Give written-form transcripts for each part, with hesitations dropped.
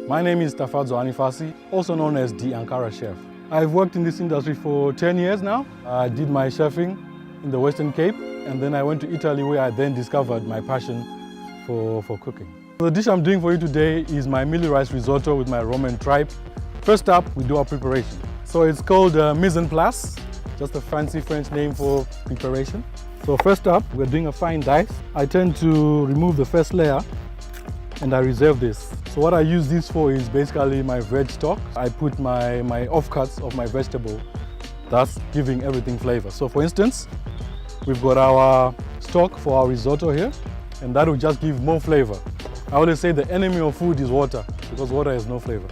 My name is Tafadzo Anifasi, also known as the Ankarra Chef. I've worked in this industry for 10 years now. I did my chefing in the Western Cape, and then I went to Italy where I then discovered my passion for cooking. The dish I'm doing for you today is my Mealie Rice Risotto with my Roman Tripe. First up, we do our preparation. So it's called mise en place, just a fancy French name for preparation. So first up, we're doing a fine dice. I tend to remove the first layer and I reserve this. So what I use this for is basically my veg stock. I put my offcuts of my vegetable, thus giving everything flavor. So for instance, we've got our stock for our risotto here, and that will just give more flavor. I always say the enemy of food is water, because water has no flavor.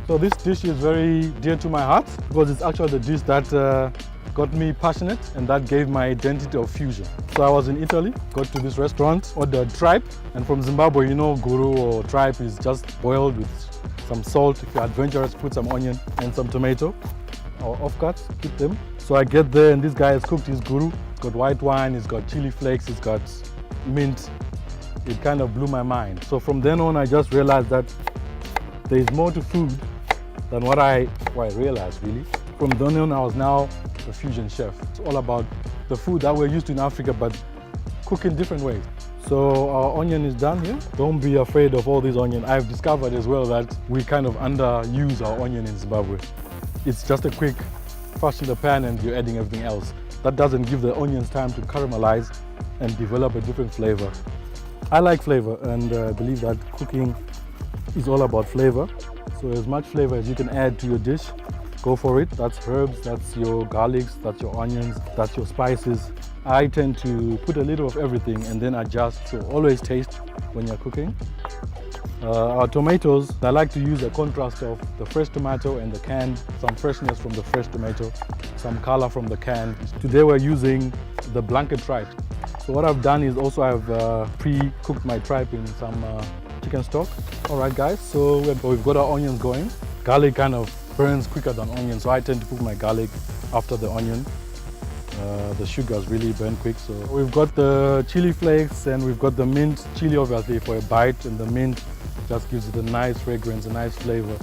So this dish is very dear to my heart because it's actually the dish that got me passionate and that gave my identity of fusion. So I was in Italy, got to this restaurant, ordered tripe, and from Zimbabwe, you know, guru or tripe is just boiled with some salt. If you're adventurous, put some onion and some tomato or offcuts, keep them. So I get there and this guy has cooked his guru. It's got white wine, it's got chili flakes, it's got mint. It kind of blew my mind. So from then on, I just realized that there is more to food than what I realized, really. From then on, I was now a fusion chef. It's all about the food that we're used to in Africa, but cook in different ways. So our onion is done here. Don't be afraid of all these onions. I've discovered as well that we kind of underuse our onion in Zimbabwe. It's just a quick flush in the pan and you're adding everything else. That doesn't give the onions time to caramelize and develop a different flavor. I like flavor, and I believe that cooking is all about flavor. So as much flavor as you can add to your dish, go for it. That's herbs, that's your garlics, that's your onions, that's your spices. I tend to put a little of everything and then adjust, so always taste when you're cooking. Our tomatoes, I like to use a contrast of the fresh tomato and the canned, some freshness from the fresh tomato, some color from the canned. Today we're using the blanket tripe. So what I've done is also I've pre-cooked my tripe in some chicken stock. All right guys, so we've got our onions going. Garlic kind of burns quicker than onion, so I tend to cook my garlic after the onion. The sugars really burn quick. So we've got the chili flakes and we've got the mint. Chili obviously for a bite, and the mint just gives it a nice fragrance, a nice flavor.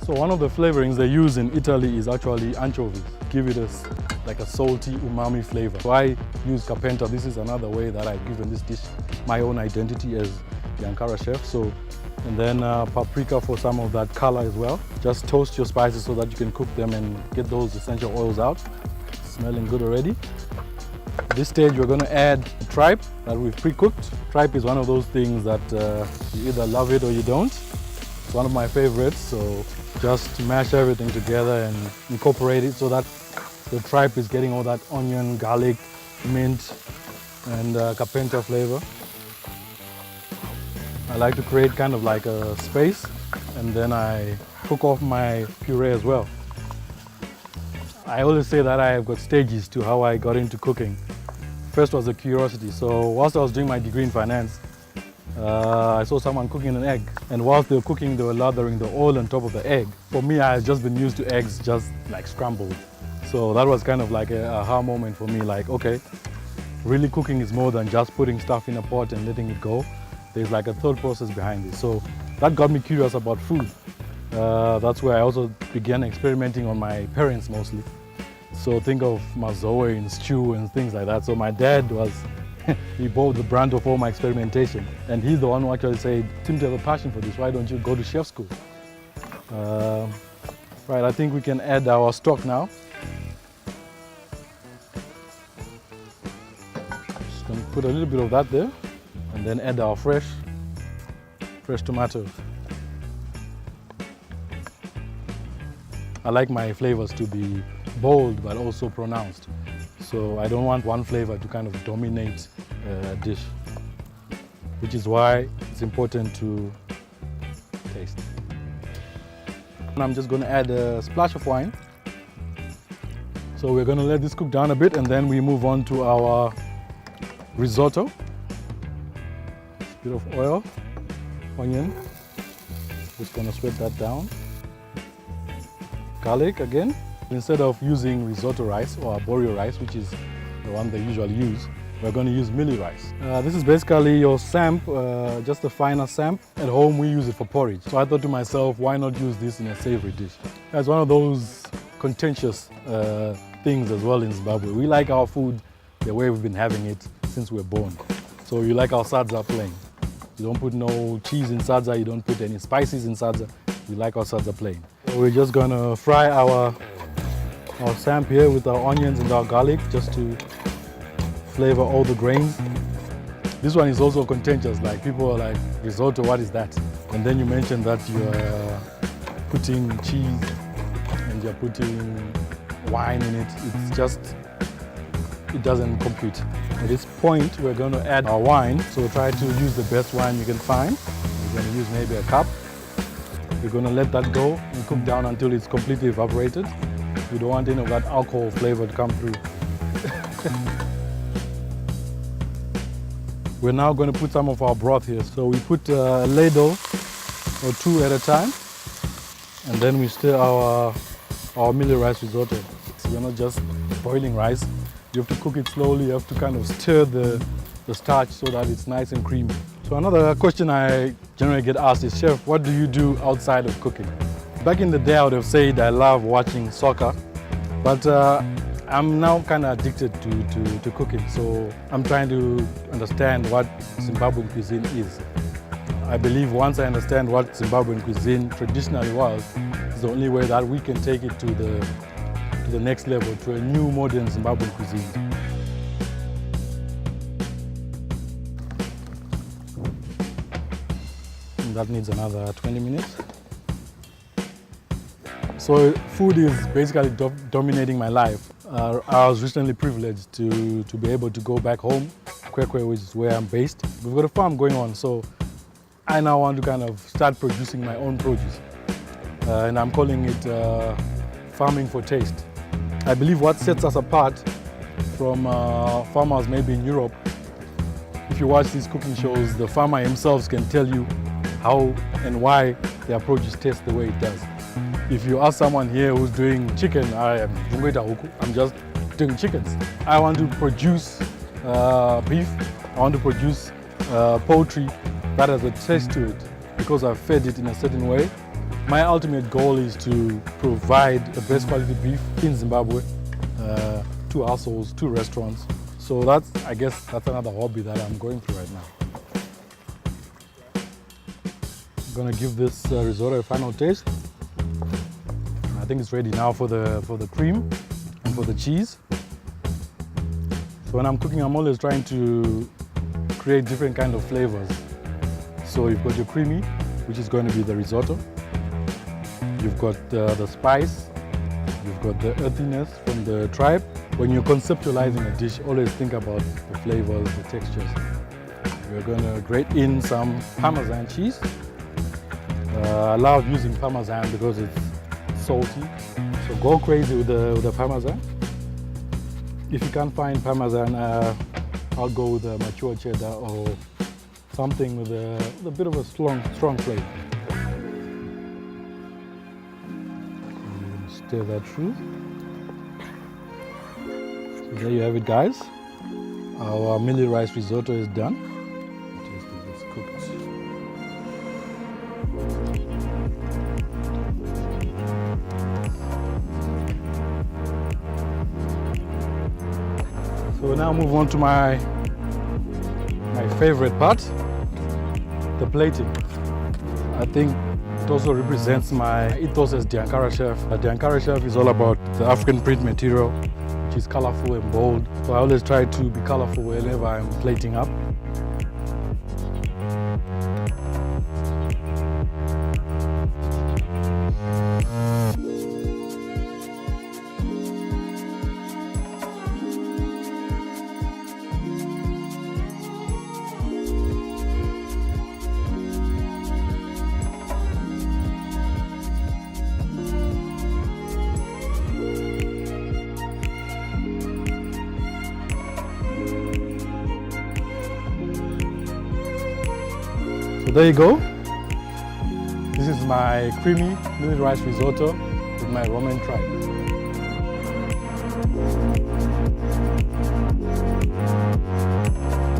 So one of the flavorings they use in Italy is actually anchovies. Give it like a salty umami flavor. So I use Carpenter. This is another way that I've given this dish my own identity as the Ankarra Chef. So, and then paprika for some of that color as well. Just toast your spices so that you can cook them and get those essential oils out. Smelling good already. At this stage, we're going to add tripe that we've pre-cooked. Tripe is one of those things that you either love it or you don't. It's one of my favorites, so just mash everything together and incorporate it so that the tripe is getting all that onion, garlic, mint, and Carpenter flavor. I like to create kind of like a space, and then I cook off my puree as well. I always say that I have got stages to how I got into cooking. First was a curiosity. So whilst I was doing my degree in finance, I saw someone cooking an egg. And whilst they were cooking, they were lathering the oil on top of the egg. For me, I had just been used to eggs just like scrambled. So that was kind of like a aha moment for me, like, okay, really cooking is more than just putting stuff in a pot and letting it go. There's like a thought process behind it. So that got me curious about food. That's where I also began experimenting on my parents mostly. So think of mazoe and stew and things like that. So my dad was, he bore the brunt of all my experimentation. And he's the one who actually said, "Seem to have a passion for this, why don't you go to chef school?" Right, I think we can add our stock now. Just gonna put a little bit of that there and then add our fresh tomatoes. I like my flavors to be bold but also pronounced. So I don't want one flavor to kind of dominate a dish, which is why it's important to taste. And I'm just going to add a splash of wine. So we're going to let this cook down a bit and then we move on to our risotto. A bit of oil, onion, just going to sweat that down. Garlic again. Instead of using risotto rice or arborio rice, which is the one they usually use, we're going to use mealie rice. This is basically your samp, just a finer samp. At home we use it for porridge. So I thought to myself, why not use this in a savory dish? That's one of those contentious things as well in Zimbabwe. We like our food the way we've been having it since we're born. So you like our sadza plain. You don't put no cheese in sadza, you don't put any spices in sadza. We like our sadza plain. So we're just gonna fry our samp here with our onions and our garlic just to flavor all the grains. This one is also contentious, like people are like, risotto, what is that? And then you mentioned that you're putting cheese and you're putting wine in it. It's just, it doesn't compute. At this point, we're going to add our wine. So try to use the best wine you can find. We're going to use maybe a cup. We're going to let that go and cook down until it's completely evaporated. We don't want any of that alcohol flavor to come through. We're now going to put some of our broth here. So we put a ladle or two at a time. And then we stir our mealie rice risotto. So we're not just boiling rice. You have to cook it slowly. You have to kind of stir the starch so that it's nice and creamy. So another question I generally get asked is, Chef, what do you do outside of cooking? Back in the day, I would have said I love watching soccer, but I'm now kind of addicted to cooking. So I'm trying to understand what Zimbabwean cuisine is. I believe once I understand what Zimbabwean cuisine traditionally was, it's the only way that we can take it to the next level, to a new modern Zimbabwean cuisine. And that needs another 20 minutes. So food is basically dominating my life. I was recently privileged to be able to go back home, Kwekwe, which is where I'm based. We've got a farm going on, so I now want to kind of start producing my own produce. And I'm calling it farming for taste. I believe what sets us apart from farmers maybe in Europe, if you watch these cooking shows, the farmer himself can tell you how and why their produce tastes the way it does. If you ask someone here who's doing chicken, I'm just doing chickens. I want to produce beef, I want to produce poultry that has a taste to it because I've fed it in a certain way. My ultimate goal is to provide the best quality beef in Zimbabwe to households, to restaurants. So I guess that's another hobby that I'm going through right now. I'm gonna give this risotto a final taste. I think it's ready now for the cream and for the cheese. So when I'm cooking, I'm always trying to create different kind of flavors. So you've got your creamy, which is going to be the risotto. You've got the spice. You've got the earthiness from the tripe. When you're conceptualizing a dish, always think about the flavors, the textures. We're going to grate in some Parmesan cheese. I love using Parmesan because it's salty, so go crazy with the Parmesan. If you can't find Parmesan, I'll go with a mature cheddar or something with a bit of a strong flavor. Stir that through. So there you have it, guys. Our mealie rice risotto is done. It's cooked. So we'll now move on to my favorite part, the plating. I think it also represents my ethos as the Ankarra Chef. The Ankarra Chef is all about the African print material, which is colorful and bold. So I always try to be colorful whenever I'm plating up. So there you go. This is my creamy mealie rice risotto with my Roman Tripe. you.